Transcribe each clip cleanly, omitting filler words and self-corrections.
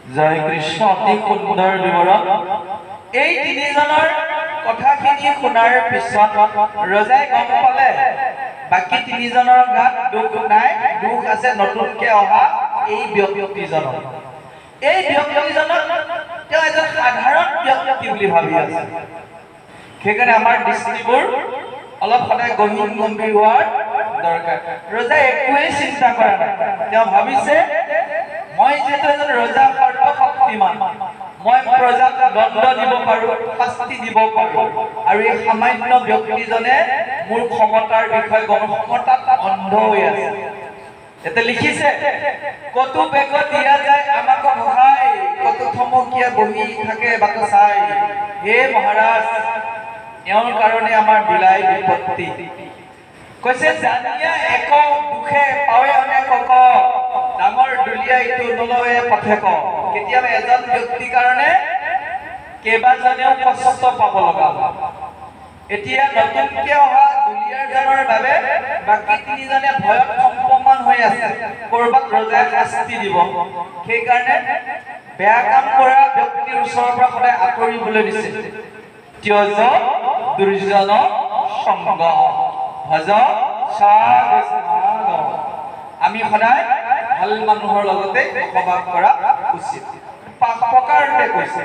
জয় কৃষ্ণ অতি সুন্দৰ বিৱৰণ। এই তিনিজনৰ কথাখিনি শুনাৰ পিছত ৰজাই গম পালে বাকী তিনিজনৰ গাত দুখ নাই, দুখ আছে নতুনকে অহা এই ব্যক্তিজনৰ। এই ব্যক্তিজনক তেওঁ এজন সাধাৰণ ব্যক্তি বুলি ভাবি আছে। সেইকাৰণে আমাৰ দৃষ্টিবোৰ অলপ সদায় গহীন গম্ভীৰ হোৱাৰ দৰকাৰ। ৰজাই একোৱেই চিন্তা কৰা নাই। তেওঁ ভাবিছে মই যেহেতু এজন ৰজা সৰ্বশক্তিমান, মই প্ৰজাক দণ্ড দিব পাৰো, শাস্তি দিব পাৰো, আৰু এই সামান্য ব্যক্তিজনে মোৰ ক্ষমতাৰ বিষয়ে ক্ষমতাত অন্ধ হৈ আছে। এতে লিখিছে কতো বেগ দিয়া যায় আমাক সহায়, কতো থমকিয়া বহি থাকে বাট চাই। হে মহাৰাজ, এওঁৰ কাৰণে আমাৰ বিলাই বিপত্তি। কৈছে জানিয়া এক দুখে পাৱে অনেক ডাঙৰ দুলীয়া ইটো নলয়ে পথে ক। কেতিয়াবা এজন ব্যক্তিৰ কাৰণে কেইবাজনেও কষ্ট পাব লগা হয়। এতিয়া নতুনকে অহা দুলীয়াজনৰ বাবে বাকী তিনিজনে ভয়ত কম্পমান হৈ আছে, কৰবাত ৰজাই শাস্তি দিব। সেইকাৰণে বেয়া কাম কৰা ব্যক্তিৰ ওচৰৰ পৰা সদায় আঁতৰিবলৈ দিছে। ত্যজ দুৰ্জন সংগ ভজ সাধু। আমি সদায় ভাল মানুহৰ লগতে বসবাস কৰা উচিত। প্ৰকাৰতে কৈছে,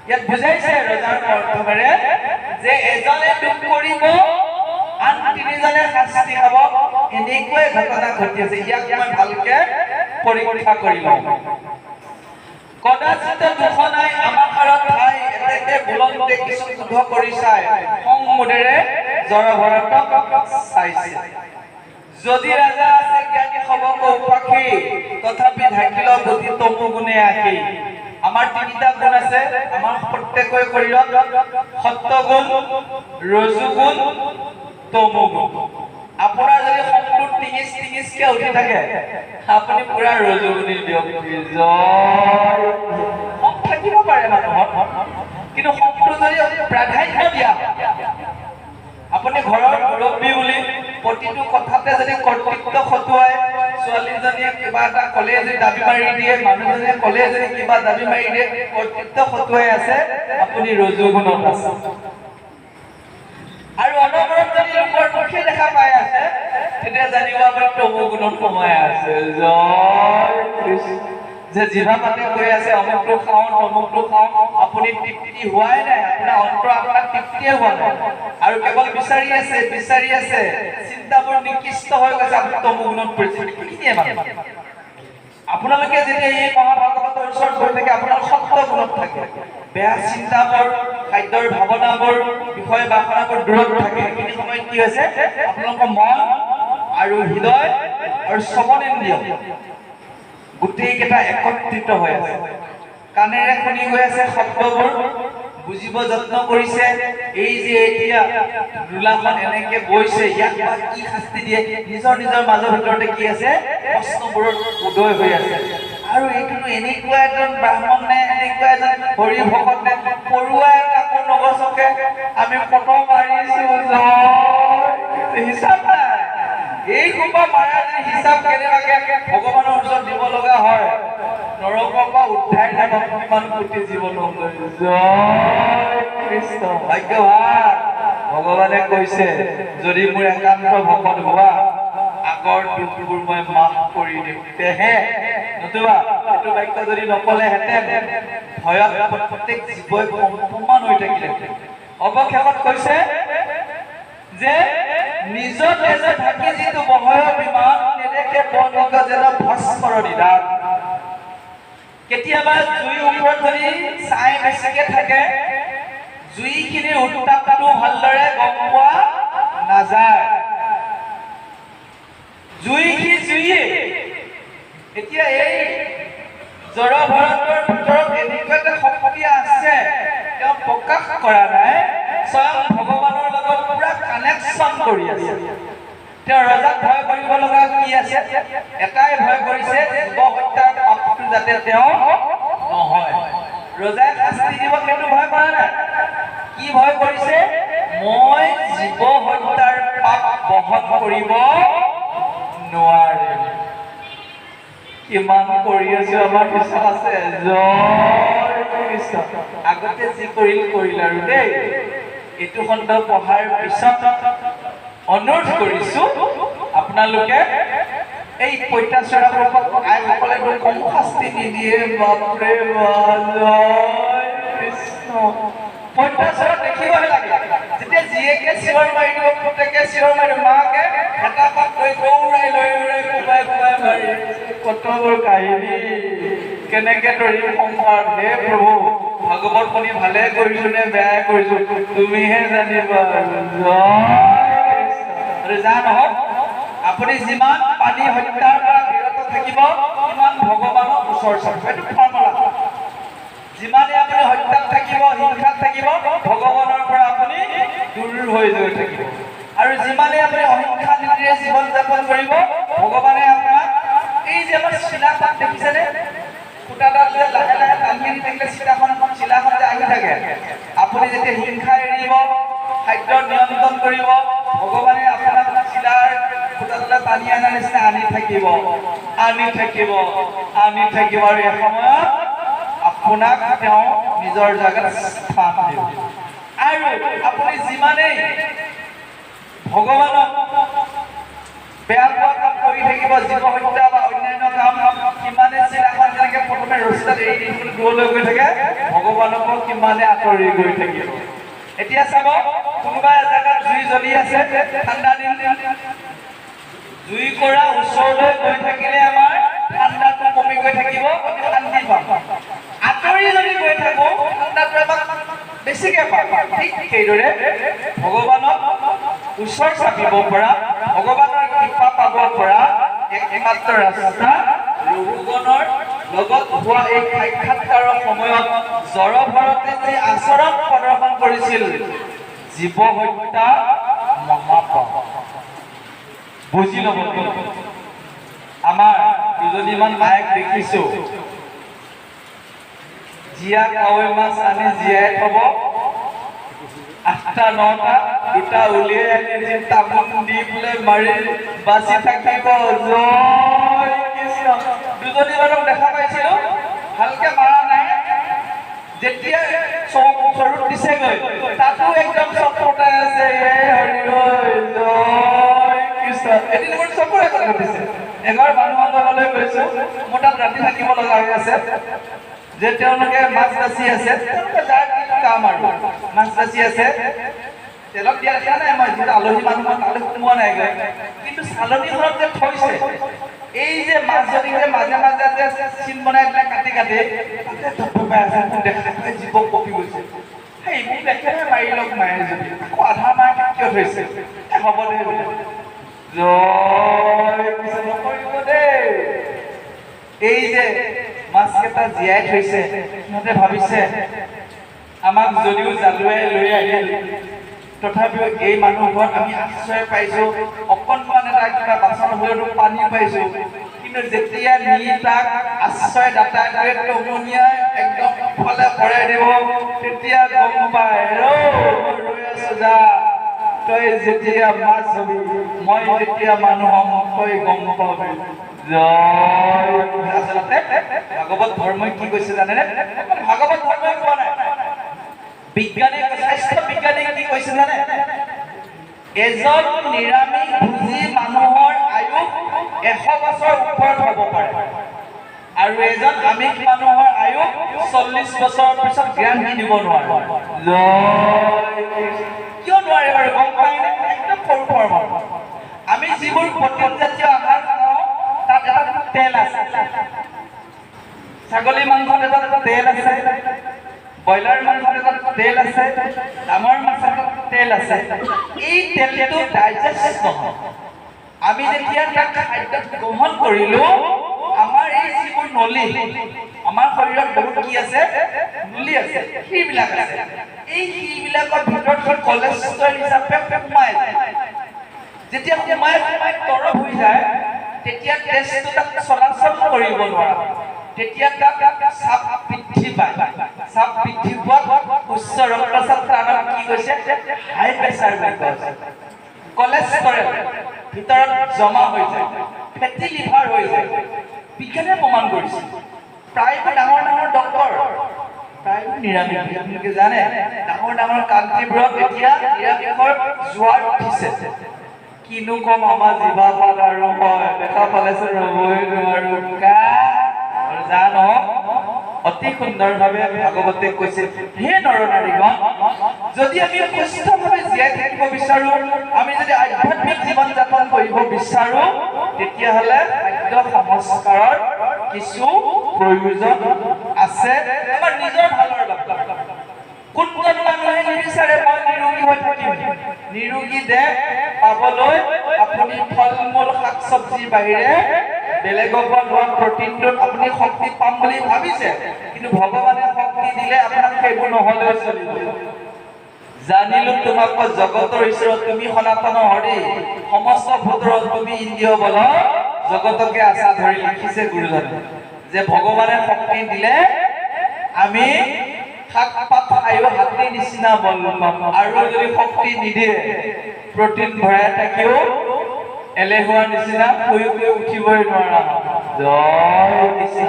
ইয়াত বুজাইছে ৰজাৰ অৰ্থৰে যে এজনে দুখ কৰিব আন তিনিজনে শাস্তি খাব, এনেকৈ ঘটনা ঘটি আছে। ইয়াক মই ভালকে পৰীক্ষা কৰি লওঁ। কদাচিত দুখ নাই আমাৰ কাৰত ঠাই, এতেকে বুলন্তে কিছু শুধ কৰি চাই সংমোদেৰে জড়ভৰতক চাইছে। যদি ৰাজা আছে জ্ঞানী সবক উপাখি, তথাপি ঢাকিল বুদ্ধি তমু গুণে আখি। আমাৰ তিনিটা গুণ আছে আমাৰ প্ৰত্যেকৰ শৰীৰত, সত্য গুণ, ৰজু গুণ, তমু গুণ। আপোনাৰ যদি শংকুৰ টিঙিচকে উঠি থাকে আপুনি পুৰা ৰজুগুণী ব্যক্তি। শং থাকিব পাৰে মানুহৰ, কিন্তু শংকুৰ যদি প্ৰাধান্য দিয়া, আপুনি ঘৰৰ মুৰব্বী বুলি প্ৰতিটো কথাতে যদি কৰ্তৃত্ব খটুৱাই, ছোৱালীজনীয়ে কিবা এটা কলে যদি দাবী মাৰি দিয়ে, মানুহজনীয়ে কলে যদি কিবা দাবী মাৰি দিয়ে, কৰ্তৃত্ব খটুৱাই আছে, আপুনি ৰজুগুণত আছে। আৰু অনবৰত যদি লোকৰ মুখে দেখা পাই আছে, তেতিয়া জানিব আপুনি তমুগুণত সোমাই আছে। জয় কৃষ্ণ। যে জিভা পাতে কৈ আছে অমুকটো খাওঁ তমুকটো খাওঁ, আপুনি তৃপ্তি হোৱাই নাই, আপোনাৰ অন্তৰ আপোনাৰ তৃপ্তিয়ে হোৱা নাই, আৰু কেৱল বিচাৰি আছে, চিন্তাবোৰ নিকৃষ্ট হৈ গৈছে, আপুনি তমুগুণত পৰিছে। আপোনালোকে যেতিয়া এই মহাভাগৱতৰ ওচৰত বহি থাকে আপোনাৰ সত্য গুণত থাকে, বেয়া চিন্তাবোৰ, খাদ্যৰ ভাৱনাবোৰ, বিষয় বাসনাবোৰ দূৰত থাকে। সেইখিনি সময়ত কি হৈছে আপোনালোকৰ মন আৰু হৃদয় আৰু শ্ৰৱণেন্দ্ৰিয় গোটেইকেইটা একত্ৰিত হৈ আছে। কাণেৰে শুনি গৈ আছে শব্দবোৰ, বুজিব যত্ন কৰিছে। এই যে এতিয়া ৰোলাখন এনেকে বৈছে, ইয়াক বা কি শাস্তি দিয়ে, নিজৰ মাজৰ ভিতৰতে কি আছে প্ৰশ্নবোৰৰ উদয় হৈ আছে। আৰু এইটোনো এনেকুৱা এজন ব্ৰাহ্মণ নে, এনেকুৱা এজন হৰি ভকত নে, পৰুৱা এটাকো নগছকে আমি ফটো মাৰিছো, হিচাপ নাই। এই সোপা মাৰা যে হিচাপ কেনেবাকে ভগৱানৰ ওচৰত দিব লগা হয়, নৰকৰ পৰা উদ্ধাৰ যাব কিমান কোটি জীৱন। জয় কৃষ্ণ। ভাগ্যৱান ভগৱানে কৈছে যদি মোৰ একান্ত ভকত হোৱা, আগৰ দুখবোৰ মই মাফ কৰি দিম, তেহে। নতুবা এইটো বাক্য যদি নকলেহেঁতেন ভয়ত প্ৰত্যেক জীৱই কম্পমান হৈ থাকিলে। অৱশেষত কৈছে যে নিজৰ তেজে ঢাকি যিটো বহয় বিমান, নেদেখে বৰ্ণিক যেন ভস্মৰ নিদান। কেতিয়াবা জুই ওপৰত যদি ছাই বেছিকে থাকে, জুইখিনিৰ উত্তাপটো ভালদৰে গম পোৱা নাযায়। জুইয়ে এতিয়া এই জড়ভৰতৰ ভিতৰত এনেকুৱা এটা শক্তি আছে, তেওঁ প্ৰকাশ কৰা নাই, স্বয়ং ভগৱানৰ লগত পুৰা কানেকশ্যন কৰি আছে। তেওঁ ৰজাক ভয় কৰিব লগা কি আছে? এটাই ভয় কৰিছে, জীৱ হত্যাৰ পাপটো যাতে তেওঁ নহয়। ৰজাই শাস্তি দিব সেইটো ভয় কৰা নাই, কি ভয় কৰিছে? মই জীৱ হত্যাৰ পাপ বহন কৰিব নোৱাৰিম। কিমান কৰি আছো আমাৰ পিছত আছে জয় কৃষ্ণ আগতে যি কৰিল আৰু দেই এইটো খণ্ড পঢ়াৰ পিছত অনুৰোধ কৰিছো আপোনালোকে এই পইতাচোৰা আইসকলে কম শাস্তি নিদিয়ে বাপৰে জয় কৃষ্ণ পইতাচোৰা দেখিবহে লাগে যেতিয়া জীয়েকে চিঞৰ মাৰি দিব পুতেকে চিঞৰ মাৰি মাকে হেতা পাত লৈ দৌৰাই কোবাই মাৰি কতবোৰ কাহিনী কেনেকে ধৰিম সংসাৰ হে প্ৰভু ভাগৱত শুনি ভালে কৰিছো নে বেয়াই কৰিছো তুমিহে জানিবা জয় যা নহওক আপুনি যিমান পানী হত্যাৰ পৰা বিৰত থাকিব সিমান ভগৱানৰ ওচৰ চাব এইটো ফৰ্মুলা যিমানে আপুনি হত্যাত থাকিব হিংসাত থাকিব ভগৱানৰ পৰা আপুনি দূৰ হৈ গৈ থাকিব আৰু যিমানে আপুনি অহিংসা নীতিৰে জীৱন যাপন কৰিব ভগৱানে আপোনাক এই যে আমাৰ চিলাপাত দেখিছেনে ফুটাডাল যে লাহে লাহে টানি আনি থাকিলে চিলাখন যে আহি থাকে আপুনি যেতিয়া হিংসা এৰিব খাদ্য নিয়ন্ত্ৰণ কৰিব ভগৱানে আপোনাক চিলাৰ ফুটাডালে টানি অনাৰ নিচিনা আনি থাকিব আৰু এসময়ত আপোনাক তেওঁ নিজৰ জাগাত স্থান দিব আৰু আপুনি যিমানেই ভগৱানক বেয়া পোৱা কাম কৰি থাকিব জীৱ হত্যা বা অন্যান্য কাম কিমানে চিলাখন যেনেকে প্ৰথমে ৰচিতাত এৰি দি দূৰলৈ গৈ থাকে ভগৱানকো কিমানে আঁতৰি গৈ থাকিব এতিয়া চাব কোনোবা এজেগাত জুই জ্বলি আছে ঠাণ্ডা দিন জুই কৰা ওচৰলৈ গৈ থাকিলে আমাৰ ঠাণ্ডাটো কমি গৈ থাকিব আমি শান্তি পাম আঁতৰি যদি গৈ থাকো ঠাণ্ডাটো আমাক বেছিকে পাম ঠিক সেইদৰে ভগৱানক ওচৰ চাপিব পৰা ভগৱানৰ কৃপা পাব পৰা একমাত্ৰ ৰাস্তা ৰঘুগণৰ লগত হোৱা এই সাক্ষাৎকাৰৰ সময়ত জড়ভৰতে যি আচৰণ প্ৰদৰ্শন কৰিছিল জীৱ হত্যা মহাপাপ বুজি ল'ব আমাৰ দুজনীমান মায়েক দেখিছো জীয়া কাৱৈ মাছ আনি জীয়াই থব 8টা 9টা 2টা উলিয়াই আনি তামোল দি বোলে মাৰি বাচি থাকিব জয় কৃষ্ণ দুজনী মানুহক দেখা পাইছিলো ভালকে মাৰা নাই যেতিয়া চৰুত দিছেগৈ তাতো একদম চক ফটাই আছে হৰি জয় কৃষ্ণ এদিন মোৰ চকুৰে কথা দিছে এবাৰ মানুহৰ লগলৈ গৈছো মোৰ তাত ৰাতি থাকিব লগা হৈ আছে যে তেওঁলোকে মাছ বাচি আছে তেওঁলোকে যাৰ কাম আৰু মাছ বাচি আছে তেলত দিয়া দেখা নাই মই যিহেতু আলহী মানুহ তালৈ সোমোৱা নাই কিন্তু চালনীখনত যে থৈছে এই যে মাছ যদি যে মাজে মাজে যে চিন বনাই পেলাই কাটি ধপধপাই আছে দেখা পাই জীৱ কপি গৈছে সেই মোক দেখেনে মাৰি লওক মায়ে যদি আকৌ আধা মাৰ কিয় থৈছে হ'ব দে বোলে জয় কৃষ্ণ নকৰিব দেই এই যে মাছকেইটা জীয়াই থৈছে সিহঁতে ভাবিছে আমাক যদিও জালুৱাই লৈ আহিল তথাপিও এই মানুহ ঘৰত আমি আশ্ৰয় পাইছো অকণমান এটা কিবা বাচন হলেও পানী পাইছো কিন্তু যেতিয়া নি তাক আশ্ৰয় দাতাই টমনিয়াই একদম ফালে ভৰাই দিব তেতিয়া গম পায় ৰৈ আছো যা তই যেতিয়া মাছ হবি মই যেতিয়া মানুহ হম তই গম পাবি জয় আচলতে ভাগৱত ধৰ্মই কি কৈছে জানেনে ভাগৱত ধৰ্মই কোৱা নাই বিজ্ঞানে স্বাস্থ্য বিজ্ঞানে কি কৈছে জানে এজন নিৰামিষ ভোজী মানুহৰ আয়ুস 100 বছৰ ওপৰত হ'ব পাৰে আৰু এজন আমিষ মানুহৰ আয়ুস 40 বছৰৰ পিছত জ্ঞান দিব নোৱাৰে কিয় নোৱাৰে বাৰু গম পাইনে একদম সৰু ফৰ্মত আমি যিবোৰ প্ৰটিন জাতীয় আহাৰ খাওঁ তাত এটা তেল আছে ছাগলী মাংসত এটা তেল আছে ব্ৰইলাৰ মাংসত এটা তেল আছে ডাঙৰ মাছত তেল আছে এই তেলটো ডাইজেষ্ট নহয় আমি যেতিয়া তাক খাদ্য গ্ৰহণ কৰিলো আমাৰ এই যিবোৰ নলী আমাৰ শৰীৰত বহুত কি আছে নলী আছে সেইবিলাক আছে এই সেইবিলাকৰ ভিতৰত কলেষ্ট্ৰল হিচাপে সোমাই যায় যেতিয়া সোমাই তৰপ হৈ যায় তেতিয়া তেজটো তাক চলাচল কৰিব নোৱাৰা তেতিয়া তাক চাপ বৃদ্ধি পায় চাপ বৃদ্ধি পোৱাত উচ্চ ৰক্তচাপ প্ৰাণত কি কৈছে হাই প্ৰেছাৰ বুলি কৈছে কলেষ্ট্ৰল ভিতৰত জমা হৈ যায় ফেটি লিভাৰ হৈ যায় বিজ্ঞানে প্ৰমাণ কৰিছে প্ৰায় ডাঙৰ ডাঙৰ ডক্তৰ প্ৰায় নিৰামিষ আপোনালোকে জানে ডাঙৰ ডাঙৰ কাণ্ট্ৰিবোৰত এতিয়া নিৰামিষৰ জোৱাৰ উঠিছে কিনো কম আমাৰ জিভা পাল আৰু হয় দেখা পালেচোন ৰবই নোৱাৰো জানো অতি সুন্দৰভাৱে ভাগৱতে কৈছে হে নৰনাৰীগণ যদি আমি সুস্থভাৱে জীয়াই থাকিব বিচাৰো আমি যদি আধ্যাত্মিক জীৱন যাপন কৰিব বিচাৰো তেতিয়াহ'লে খাদ্য সংস্কাৰৰ কিছু প্ৰয়োজন আছে আমাৰ নিজৰ ভালৰ বাবে কোনজন মানুহে নিবিচাৰে মই নিৰোগী হৈ থাকিম নিৰোগী দেহ পাবলৈ আপুনি ফল মূল শাক চব্জিৰ বাহিৰে বেলেগৰ পৰা লোৱা প্ৰটিনটোত আপুনি শক্তি পাম বুলি ভাবিছে কিন্তু ভগৱানে শক্তি দিলে আপোনাক সেইবোৰ নহ'লেও চলিব জানিলো তোমাক জগতৰ ঈশ্বৰ তুমি সনাতন হৰি সমস্ত ভূতৰ তুমি ইন্দ্ৰিয় বল জগতকে আশা ধৰি লিখিছে গুৰুজনে যে ভগৱানে শক্তি দিলে আমি শাক পাত খাইও হাতীৰ নিচিনা বল পাম আৰু যদি শক্তি নিদিয়ে প্ৰটিন ভৰাই থাকিও এলেহুৱাৰ নিচিনা শুই শুই উঠিবই নোৱাৰা জয় কৃষ্ণ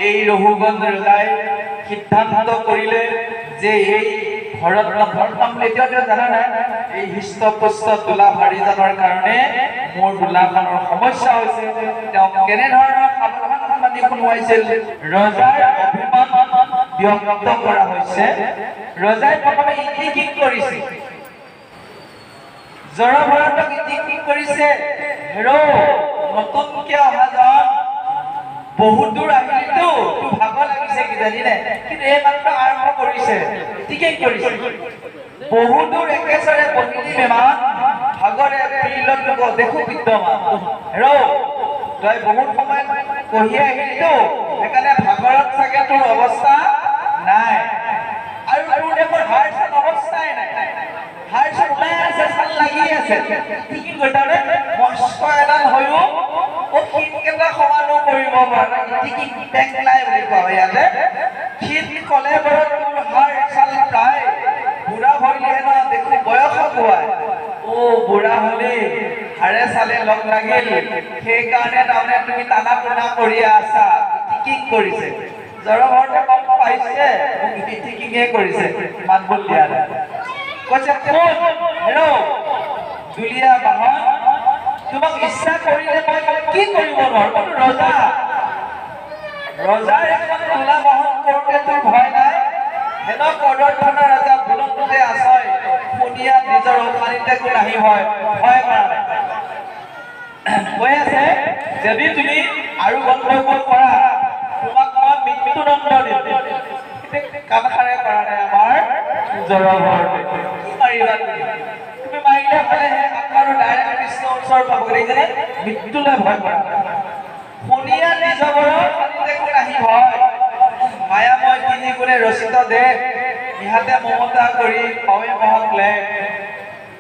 এই ৰঘুগঞ্জ ৰজাই সিদ্ধান্ত কৰিলে যে এই ঘৰত নথম এতিয়াও জানা নাই এই হৃষ্টপুষ্ট দোলাভাৰীজনৰ কাৰণে মোৰ দোলাখনৰ সমস্যা হৈছে তেওঁ কেনেধৰণৰ সাৱধান বাণী শুনোৱাইছিল ৰজাৰ অভিমান ব্যক্ত কৰা হৈছে ৰজাই প্ৰথমে ইতিকিক কৰিছে জড়ভৰতক ইতিকিক কৰিছে হেৰ' নতুনকে অহাজন বহুত দূৰ আহিলিতো তোৰ ভাগৰ লাগিছে কিজানি নে কিন্তু এই মাত্ৰ আৰম্ভ কৰিছে ঠিকেই কৰিছে বহুত দূৰ একেচৰে বহিলি মেমান ভাগৰে ফিল্ডত দেখো বিদ্যমান হেৰ' তই বহুত সময় কঢ়িয়াই আহিলিতো সেইকাৰণে ভাগৰত চাগে তোৰ অৱস্থা নাই আৰু তোৰ দেখোন হাড় চাল অৱস্থাই নাই হাড় চাল ওলাই আছে চাল লাগি আছে কি কৈছে মস্ত এডাল হৈও ক্ষীণকেইটা সমানো কৰিব পৰা নাই টেংলাই বুলি কোৱা হয় ইয়াতে ক্ষীণ ক'লে বাৰু তোৰ হাড় চাল প্ৰায় বুঢ়া ভৰিলেহে ন দেখো বয়স হোৱাই বুঢ়া হলে হাড়ে চালে লগ লাগিল সেইকাৰণে তাৰমানে তুমি টানা টুনা কৰি আছা কি কৰিছে জড়ভৰতে গম পাইছে ঠিকিঙে কৰিছে মাত বোল দিয়া কৈছে কোন হেৰ' দুলীয়া বাহন তোমাক ইচ্ছা কৰিলে মই কি কৰিব নোৱাৰো ৰজা ৰজাৰ এখন দোলা বহন কৰোঁতে তোৰ ভয় নাই হেন কদৰ্থনা ৰজা বুলন্দে আছয় শুনিয়া নিজৰ অশান্তিতে কোন আহি হয় ভয় কৰা নাই কৈ আছে যদি তুমি আৰু গণ্ডগোল কৰা তোমাক মই মৃত্যুদণ্ড দিম কামখাৰে কৰা নাই আমাৰ জড়ভৰতে কি মাৰিবা তুমি মাৰিলে হ'লেহে আপোনাৰো ডাইৰেক্ট কৃষ্ণৰ ওচৰ পাবগৈ দেখিছেনে মৃত্যুলৈ ভয় কৰা শুনিয়া নিজৰৰ অশান্তিতে কোন আহি হয় মায়াময় তিনি গুণে ৰচিত দেহ ইহাতে মমতা কৰি পাৱে মহক লে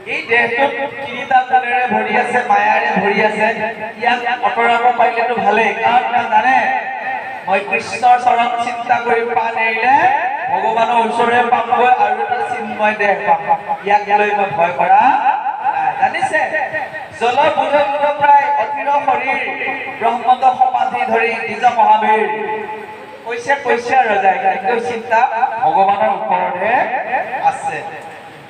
এই দেহটোত তিনিটা গুণেৰে ভৰি আছে মায়াৰে ভৰি আছে ইয়াক আঁতৰাব পাৰিলেতো ভালেই কাৰণ তেওঁ জানে মই কৃষ্ণৰ চৰণ চিন্তা কৰি পাণ এৰিলে ভগৱানৰ ওচৰৰে পামগৈ আৰু এটা চিন্ময় দেহ পাম ইয়াক লৈ মই ভয় কৰা জানিছে জল বুধ বুধ প্ৰায় অধীৰ শৰীৰ ব্ৰহ্মত সমাধি ধৰি নিজ মহাবীৰ কৈছে ৰজাই কিন্তু চিন্তা ভগৱানৰ ওপৰতহে আছে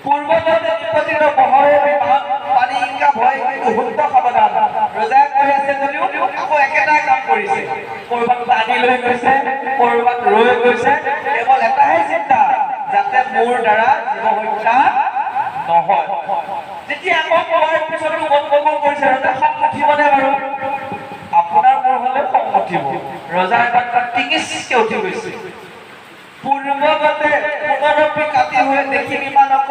পূৰ্বতে নিপতিত বহৰে বিমান পানী ইংকা ভয় কিন্তু শুদ্ধ সাৱধান ৰজাই কৈ আছে যদিও আকৌ একেটাই কাম কৰিছে কৰবাত পানী লৈ গৈছে কৰবাত ৰৈ গৈছে কেৱল এটাহে চিন্তা যাতে মোৰ দ্বাৰা জীৱ হত্যা নহয় যেতিয়া আকৌ কোৱাৰ পিছতো গণ্ডগোল কৰিছে ৰজা খং উঠিবনে বাৰু আপোনাৰ মোৰ হলে খং উঠিব ৰজাৰ তাত টিঙিচকে উঠি গৈছে পূৰ্বতে পুনৰপি কাটি হৈ দেখি বিমানক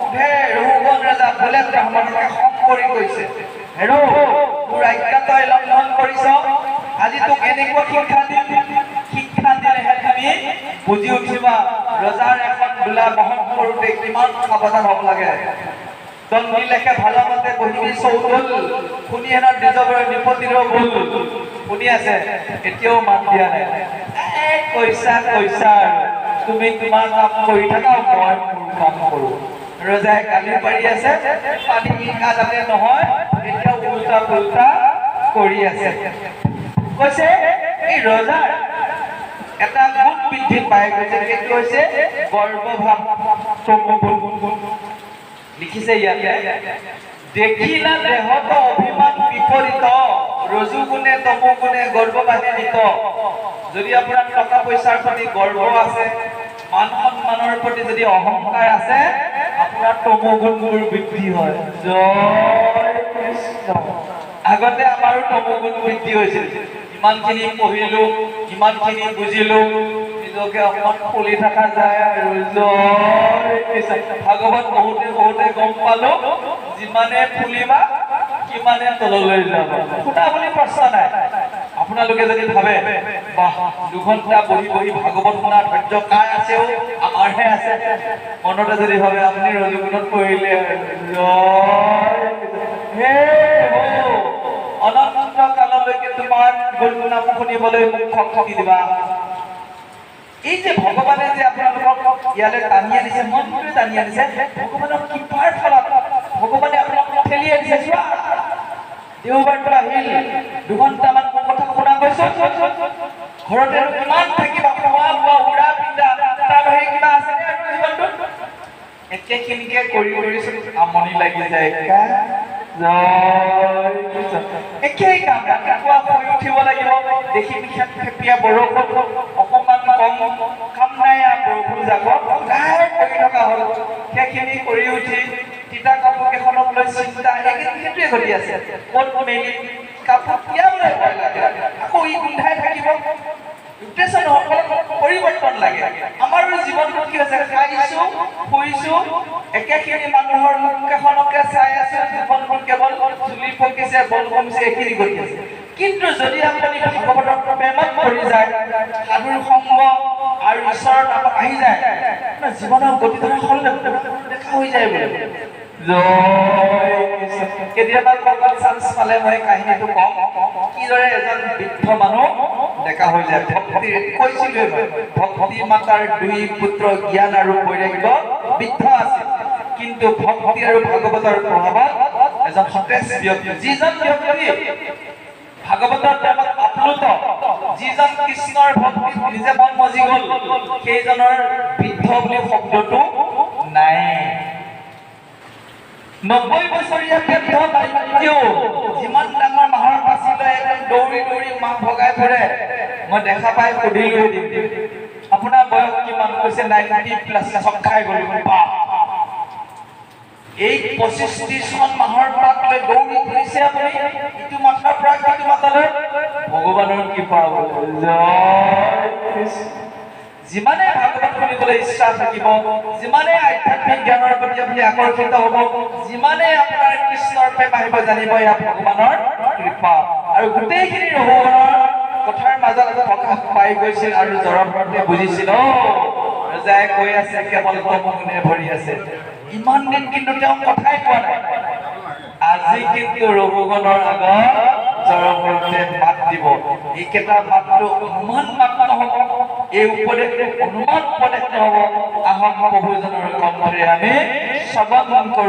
উভে ৰঘুগণ ৰজা বোলে ব্ৰাহ্মণকে খং কৰি কৈছে হেৰ' মোৰ আজ্ঞা তই লংঘন কৰিছ আজি তোক এনেকুৱা শিক্ষা দিলেহে তুমি বুজি উঠিবা ৰজাৰ এখন দোলা বহন কৰোঁতে কিমান সাৱধান হ'ব লাগে দণ্ডি লেখে ভালমতে বহিবি চৌদল শুনি হেনৰ নিজৰে নিপতিৰ ভুল শুনি আছে এতিয়াও মান দিয়া নাই কৈছা তুমি তোমাৰ কাম কৰি থাকা মই মোৰ কাম কৰোঁ ৰজাই গালি পাৰি আছে পানী ইংকা যাতে নহয় এতিয়াও উল্টা পুল্টা কৰি আছে কৈছে এই ৰজাৰ এটা গুণ বৃদ্ধি পাই গৈছে, সেইটো হৈছে গৰ্বভাৱ। লিখিছে ইয়াতে, দেখিলা দেহত অভিমান বিপৰীত, ৰজুগুণে তমোগুণে গৰ্ববাদিত। যদি আপোনাৰ টকা পইচাৰ প্ৰতি গৰ্ব আছে, মান সন্মানৰ প্ৰতি যদি অহংকাৰ আছে, আপোনাৰ তমোগুণবোৰ বৃদ্ধি হয়। জয় কৃষ্ণ। আগতে আমাৰো তমোগুণ বৃদ্ধি হৈছিল, ইমানখিনি পঢ়িলো, ইমানখিনি বুজিলো, নিজকে অকমান খুলি থকা যায় আৰু। জয় কৃষ্ণ। ভাগৱত বহুতে গম পালো, যিমানে ফুলিবা কিমানে তললৈ যাব। শুনা বুলি প্ৰশ্ন নাই। আপোনালোকে যদি ভাবে বাহ 2 ঘণ্টা বহি ভাগৱত শুনা ধৈৰ্য কাৰ আছেও, আমাৰহে আছে, মনতে যদি ভাবে আপুনি ৰজগুণত পঢ়িলে। অনন্ত কাললৈকে তোমাৰ গুণনাম শুনিবলৈ মুখ শক্তি দিবা। এই যে ভগৱানে যে আপোনালোকক ইয়ালৈ টানি আনিছে, মনটোৱে টানি আনিছে, ভগৱানৰ কৃপাৰ ফলত ভগৱানে আপোনালোকক ঠেলি আনিছে। চোৱা, দেওবাৰটো আহিল, 2 ঘণ্টামান কথা শুনা গৈছো, ঘৰতে কিমান থাকিবা, খোৱা বোৱা উৰা পিন্ধা, তাৰ বাহিৰে কিবা আছে নে আৰু জীৱনটোত? একেখিনিকে কৰি আমনি লাগি যায়। একেই কাম, ৰাতিপুৱা শুই উঠিব লাগিব, দেখি খেপিয়া বৰষুণ, অকমান কম কাম নাই, বৰষুণ যাব, কৰি থকা হ'ল। সেইখিনি কৰি উঠি তিতা কাপোৰ কেইখনক লৈ চিন্তা, সেইটোৱে ঘটি আছে। ক'ত মেলি কাপোৰ তিয়াবলৈ ভয় লাগে, আকৌ ই গোন্ধাই থাকিব। পৰিৱৰ্তন লাগে। আমাৰো জীৱনটো কি হৈছে, খাইছো শুইছো, একেখিনি মানুহৰ মুখকেইখনকে চাই আছো, জীৱনটো কেৱল চুলি পকিছে, বল কমিছে, এইখিনি ঘটি আছে। কিন্তু যদি আপুনি ভাগৱতৰ প্ৰেমত পৰি যায়, সাধুৰ সংগ আৰু ঈশ্বৰৰ নামত আহি যায়, জীৱনৰ গতিধাৰা সলনি দেখা হৈ যায় বোলে। কেতিয়াবা কৰবাত চান্স পালে মই কাহিনীটো কম, কিদৰে এজন বৃদ্ধ মানুহ ডেকা হৈ যায়। কৈছিলো ভক্তি মাতাৰ 2 পুত্ৰ জ্ঞান আৰু বৈৰাগ্য বৃদ্ধ আছিল, কিন্তু ভক্তি আৰু ভাগৱতৰ প্ৰভাৱত এজন সতেজ ব্যক্তি, যিজন ব্যক্তি ভাগৱতৰ প্ৰেমত আপ্লুত, যিজন কৃষ্ণৰ ভক্তিত নিজে মন মজি গল, সেইজনৰ বৃদ্ধ বুলি শব্দটো নাই। 90 বছৰীয়া বৃদ্ধ বাল্যও যিমান ডাঙৰ মাহৰ পাছলৈ একদম দৌৰি মাহ ভগাই ফুৰে। মই দেখা পাই সুধিলো, আপোনাৰ বয়স কিমান? কৈছে 90+ চক খাই গ'ল। এই 25-30 মাহৰ পৰা দৌৰি ফুৰিছে আপুনি, ইটো মাথাৰ পৰা সিটো মাথালৈ। ভগৱানৰ কৃপা। যিমানে ভাগৱত শুনিবলৈ ইচ্ছা থাকিব, যিমানে আধ্যাত্মিক জ্ঞানৰ প্ৰতি আপুনি আকৰ্ষিত হ'ব, যিমানে আপোনাৰ কৃষ্ণৰ প্ৰেম আহিব, জানিব এয়া ভগৱানৰ কৃপা। আৰু গোটেইখিনি ৰঘুগণৰ কথাৰ মাজত প্ৰকাশ পাই গৈছিল, আৰু জড়ভৰতে বুজিছিল, ৰজাই কৈ আছে কেৱল তমোগুণে ভৰি আছে। ইমান দিন কিন্তু তেওঁ কথাই কোৱা নাই। আজি কিন্তু ৰঘুগণৰ আগত জড়ভৰতে মাত দিব। এইকেইটা মাতটো অনুমান মাত নহ'ব, এই উপদেশ অনুমান উপদেশ নহ'ব। আহক প্ৰভুজনৰ কণ্ঠৰে আমি শ্ৰৱণ কৰোঁ।